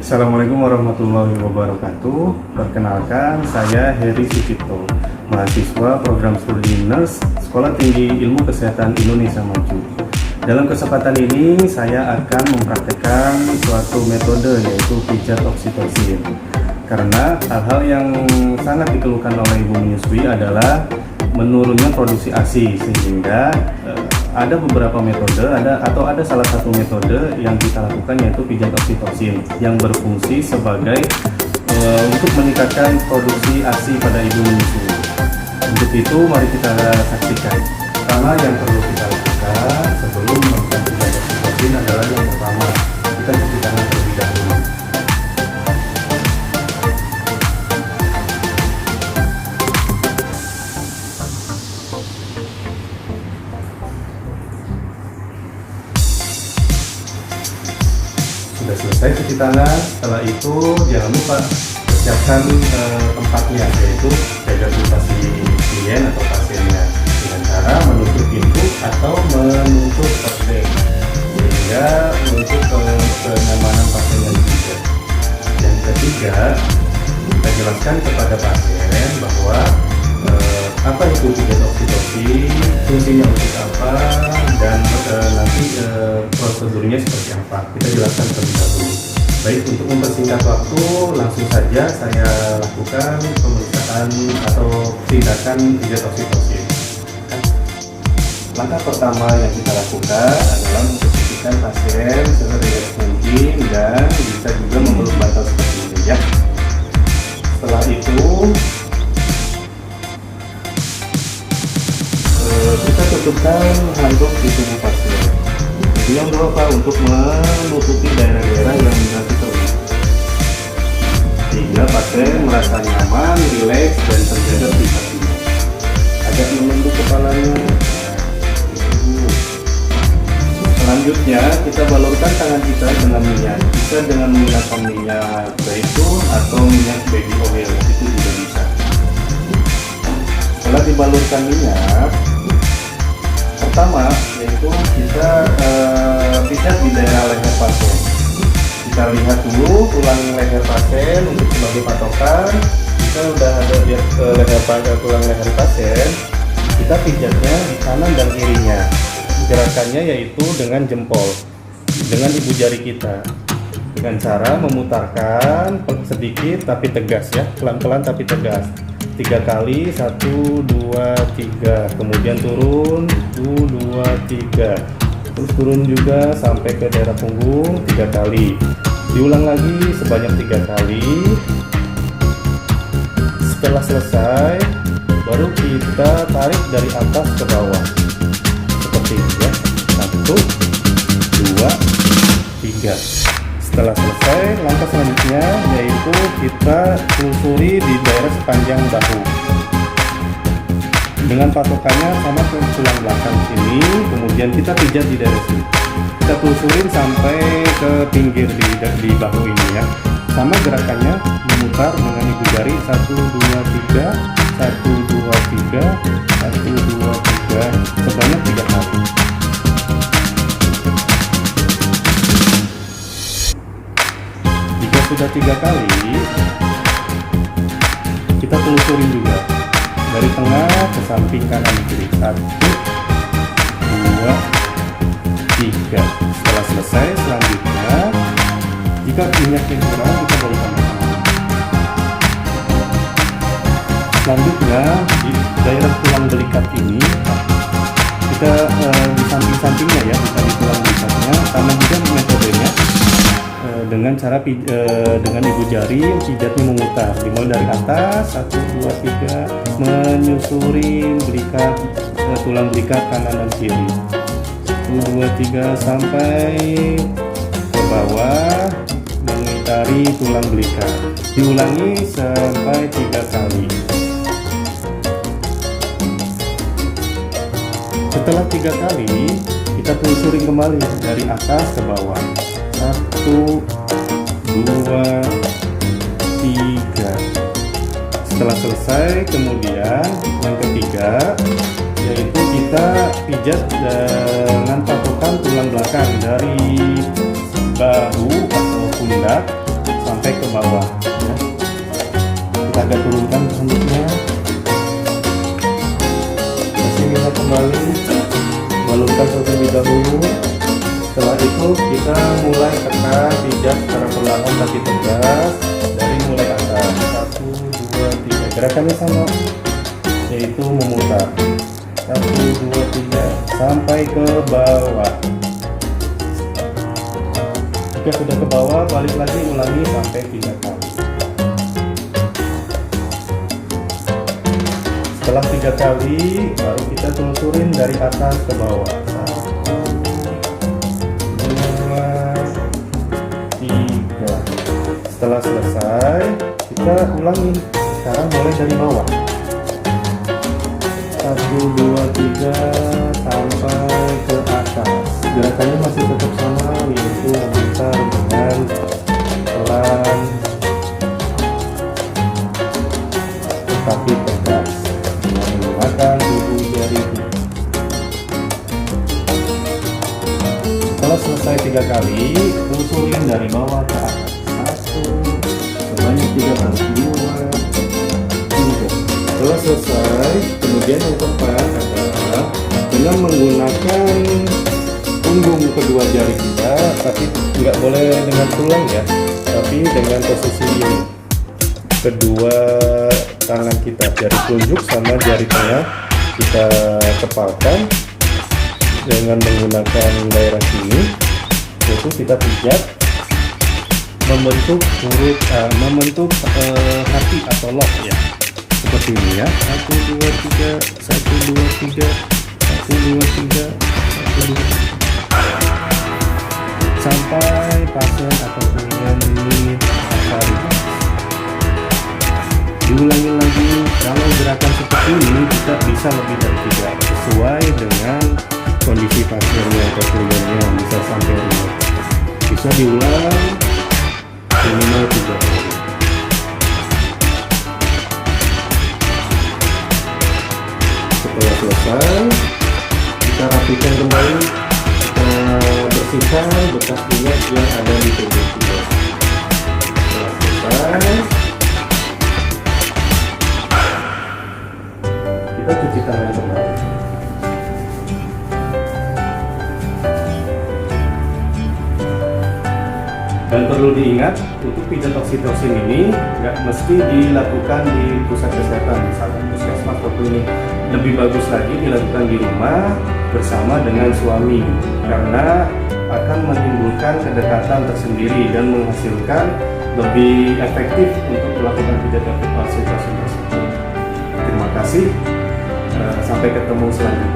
Assalamualaikum warahmatullahi wabarakatuh. Perkenalkan, saya Heri Sucipto, mahasiswa program studi Nurse Sekolah Tinggi Ilmu Kesehatan Indonesia Maju. Dalam kesempatan ini saya akan mempraktekkan suatu metode, yaitu pijat oksitosin. Karena hal-hal yang sangat dikeluhkan oleh ibu menyusui adalah menurunnya produksi ASI, sehingga ada beberapa metode, ada salah satu metode yang kita lakukan, yaitu pijat oksitosin yang berfungsi sebagai untuk meningkatkan produksi ASI pada ibu menyusui. Untuk itu mari kita saksikan. Pertama yang perlu kita lakukan sebelum melakukan pijat oksitosin adalah yang pertama, kita cuci tangan terlebih dahulu. Sudah selesai cuci tangan, setelah itu jangan lupa persiapkan tempatnya, yaitu jaga privasi klien atau pasiennya dengan cara menutup pintu atau menutup hordeng, sehingga untuk kenyamanan pasiennya juga. Yang ketiga, kita jelaskan kepada pasien bahwa apa itu pijat oksitosin, fungsinya untuk apa, dan nanti prosedurnya seperti apa. Kita jelaskan terlebih dahulu. Baik, untuk mempersingkat waktu, langsung saja saya lakukan pemeriksaan atau tindakan pijat oksitosin. Langkah pertama yang kita lakukan adalah memposisikan pasien serendah mungkin dan bisa juga memeluk bantal seperti ini ya. Setelah itu kita tutupkan handuk di tubuh pasien. Yang berapa untuk menutupi daerah-daerah yang nanti terlihat, sehingga pasien merasa nyaman, rileks, dan terjaga privasinya. Agak menunduk kepalanya. Selanjutnya kita balurkan tangan kita dengan minyak. Bisa dengan menggunakan minyak zaitun atau minyak baby oil, itu juga bisa. Setelah dibalurkan minyak, pertama yaitu kita pijat di daerah leher pasien. Kita lihat dulu tulang leher pasien untuk sebagai patokan. Kita sudah ada di tulang leher pasien, kita pijatnya di kanan dan kirinya. Gerakannya yaitu dengan jempol, dengan ibu jari kita, dengan cara memutarkan sedikit tapi tegas ya, pelan-pelan tapi tegas. 3 kali, 1, 2, 3, kemudian turun, 1, 2, 3, terus turun juga sampai ke daerah punggung 3 kali, diulang lagi sebanyak 3 kali. Setelah selesai, baru kita tarik dari atas ke bawah seperti ini ya, 1, 2, 3. Setelah selesai, langkah selanjutnya yaitu kita telusuri di daerah sepanjang bahu dengan patokannya sama ke tulang belakang sini, kemudian kita pijat di daerah sini. Kita telusurin sampai ke pinggir di bahu ini ya. Sama gerakannya, memutar dengan ibu jari 1, 2, 3, 1, 2, 3, 1, 2, 3, sebanyak 3 kali. Sudah 3 kali, kita telusurin juga dari tengah ke samping kanan kiri, 1, 2, 3. Setelah selesai, selanjutnya jika minyaknya kurang, kita baru tambahkan. Selanjutnya di daerah tulang belikat ini kita di samping-sampingnya ya, bukan di tulang belikatnya, sama juga metodenya dengan cara dengan ibu jari pijatnya memutar, dimulai dari atas 1, 2, 3, menyusuri belikat tulang belikat kanan dan kiri 1, 2, 3 sampai ke bawah mengitari tulang belikat, diulangi sampai 3 kali. Setelah 3 kali, kita telusuri kembali dari atas ke bawah 1, 2, 3. Setelah selesai, kemudian yang ketiga yaitu kita pijat dengan patokan tulang belakang dari bahu atau pundak gerakannya sama, yaitu memutar 1, 2, 3 sampai ke bawah. Jika sudah ke bawah, balik lagi, ulangi sampai 3 kali. Setelah 3 kali, baru kita telusurin dari atas ke bawah. 1, 2, 3. Setelah selesai, kita ulangi. Sekarang mulai dari bawah. 1, 2, 3 sampai ke atas. Gerakannya masih tetap sama, yaitu memutar dengan pelan tetapi tegas dengan menggunakan ujung jari. Setelah selesai 3 kali, telusurin dari bawah ke atas. 1 sebanyak 3 kali, 2, 3. Setelah selesai, kemudian yang keempat adalah dengan menggunakan punggung kedua jari kita, tapi nggak boleh dengan tulang ya, tapi dengan posisi ini. Kedua tangan kita, jari telunjuk sama jari tengah kita kepalkan dengan menggunakan daerah sini, yaitu kita pijat membentuk huruf, membentuk hati atau lock ya, seperti ini ya. 1, 2, 3, 1, 2, 3, 1, 2, 3, 1, 2, sampai pasien atau kuningan ini akar. Diulangi lagi. Kalau gerakan seperti ini kita bisa lebih dari 3 sesuai dengan kondisi pasiennya atau kliennya, bisa sampai 5. Bisa diulang minimal 3 kali. Setelah selesai, kita rapikan kembali, bersihkan bekas minyak yang ada di tubuh kita. Setelah selesai, kita cuci tangan kembali. Dan perlu diingat, untuk pijat oksitosin ini nggak mesti dilakukan di pusat kesehatan, misalkan puskesmas atau klinik. Lebih bagus lagi dilakukan di rumah bersama dengan suami, karena akan menimbulkan kedekatan tersendiri dan menghasilkan lebih efektif untuk melakukan pijat oksitosin tersebut. Terima kasih, sampai ketemu selanjutnya.